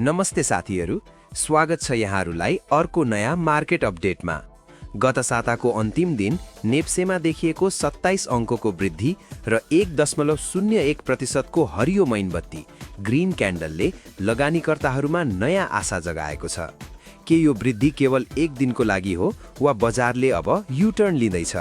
नमस्ते साथीहरू, स्वागत छ यहाँहरूलाई अर्को नयाँ मार्केट अपडेटमा। गत साताको अन्तिम दिन नेप्सेमा देखिएको 27 अङ्कको वृद्धि र 1.01% हरियो मैनबत्ती ग्रीन क्यान्डलले लगानीकर्ताहरूमा नयाँ आशा जगाएको छ। के यो वृद्धि केवल एक दिनको लागि हो वा बजारले अब युटर्न लिँदैछ?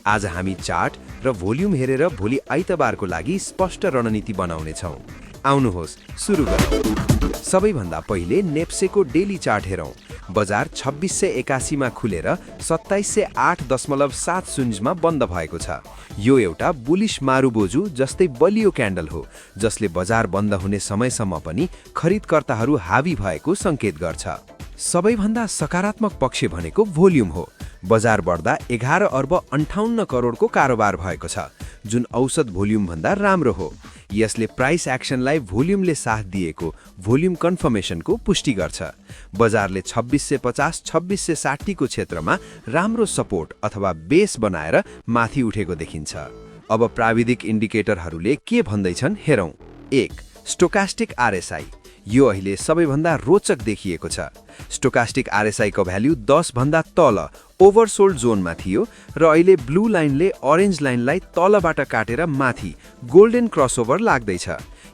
आज हामी चार्ट र भोल्युम हेरेर भोलि आइतबारको लागि स्पष्ट रणनीति बनाउनेछौँ। आउनुहोस् सुरु गरौँ। सबैभन्दा पहिले नेप्सेको डेली चार्ट हेरौँ। बजार 2681 मा खुलेर 2708.70 मा बन्द भएको छ। यो एउटा बुलिश मारुबोजु जस्तै बलियो क्यान्डल हो, जसले बजार बन्द हुने समयसम्म पनि खरिदकर्ताहरू हावी भएको सङ्केत गर्छ। सबैभन्दा सकारात्मक पक्ष भनेको भोल्युम हो। बजार बढ्दा 11 अर्ब 58 करोडको कारोबार भएको छ, जुन औसत भोल्युमभन्दा राम्रो हो। यसले प्राइस एक्सनलाई भोल्युमले साथ दिएको भोल्युम कन्फर्मेसनको पुष्टि गर्छ। बजारले 2650-2660 को क्षेत्रमा राम्रो सपोर्ट अथवा बेस बनाएर माथि उठेको देखिन्छ। अब प्राविधिक इन्डिकेटरहरूले के भन्दैछन् हेरौँ। 1. Stochastic RSI. यो अहिले सबैभन्दा रोचक देखिएको छ। स्टोकास्टिक आरएसआई को भ्याल्यु 10 भन्दा तल ओभरसोल्ड जोनमा थियो र अहिले ब्लू लाइनले अरेन्ज लाइनलाई तलबाट काटेर माथि गोल्डन क्रसओभर लाग्दैछ।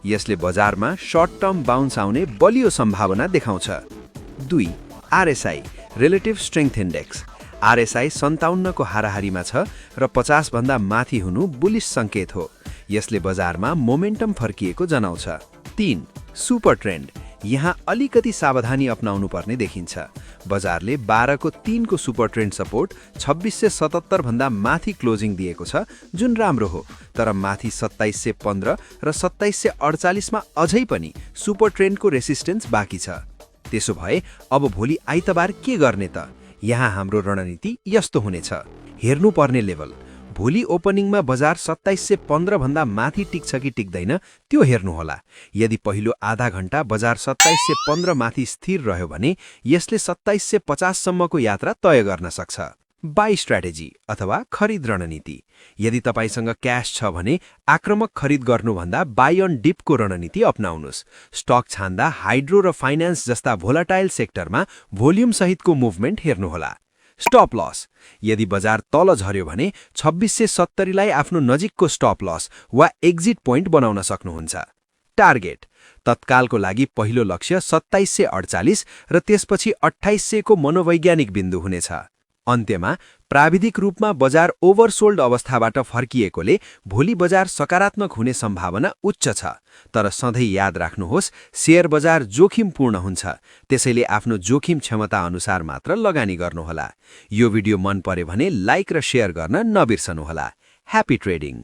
यसले बजारमा सर्ट टर्म बाउन्स आउने बलियो सम्भावना देखाउँछ। 2. RSI relative strength index. RSI 57 को हाराहारीमा छ र 50 भन्दा माथि हुनु बुलिश सङ्केत हो। यसले बजारमा मोमेन्टम फर्किएको जनाउँछ। 3. Super trend. यहाँ अलिकति सावधानी अपनाउनु पर्ने देखिन्छ। बजारले 12 को 3 को सुपर ट्रेन्ड सपोर्ट 2677 भन्दा माथि क्लोजिङ दिएको छ, जुन राम्रो हो। तर माथि 2715 र 2748 मा अझै पनि सुपर ट्रेन्डको रेसिस्टेन्स बाँकी छ। त्यसो भए अब भोलि आइतबार के गर्ने त? यहाँ हाम्रो रणनीति यस्तो हुनेछ। हेर्नुपर्ने लेभल। भोलि ओपनिङमा बजार 2715 भन्दा माथि टिक्छ कि टिक्दैन त्यो हेर्नुहोला। यदि पहिलो आधा घण्टा बजार 2715 माथि स्थिर रह्यो भने यसले 2750 सम्मको यात्रा तय गर्न सक्छ। बाई स्ट्र्याटेजी अथवा खरिद रणनीति। यदि तपाईसँग क्याश छ भने आक्रामक खरिद गर्नुभन्दा बाई अन डिपको रणनीति अपनाउनुस्। स्टक छान्दा हाइड्रो र फाइनान्स जस्ता भोलाटाइल सेक्टरमा भोल्युम सहितको मुभमेन्ट हेर्नुहोला। Stop loss. यदि बजार तल झर्यो भने 2670 लाई आफ्नो नजिकको स्टप लस वा एक्जिट पोइन्ट बनाउन सक्नुहुन्छ। टार्गेट। तत्कालको लागि पहिलो लक्ष्य 2748 र त्यसपछि 2800 को मनोवैज्ञानिक बिन्दु हुनेछ। अन्त्यमा प्राविधिक रूपमा बजार ओभरसोल्ड अवस्थाबाट फर्किएकोले भोलि बजार सकारात्मक हुने सम्भावना उच्च छ। तर सधैँ याद राख्नुहोस्, शेयर बजार जोखिमपूर्ण हुन्छ, त्यसैले आफ्नो जोखिम क्षमता अनुसार मात्र लगानी गर्नुहोला। यो भिडियो मन पर्यो भने लाइक र शेयर गर्न नबिर्सनुहोला। Happy trading.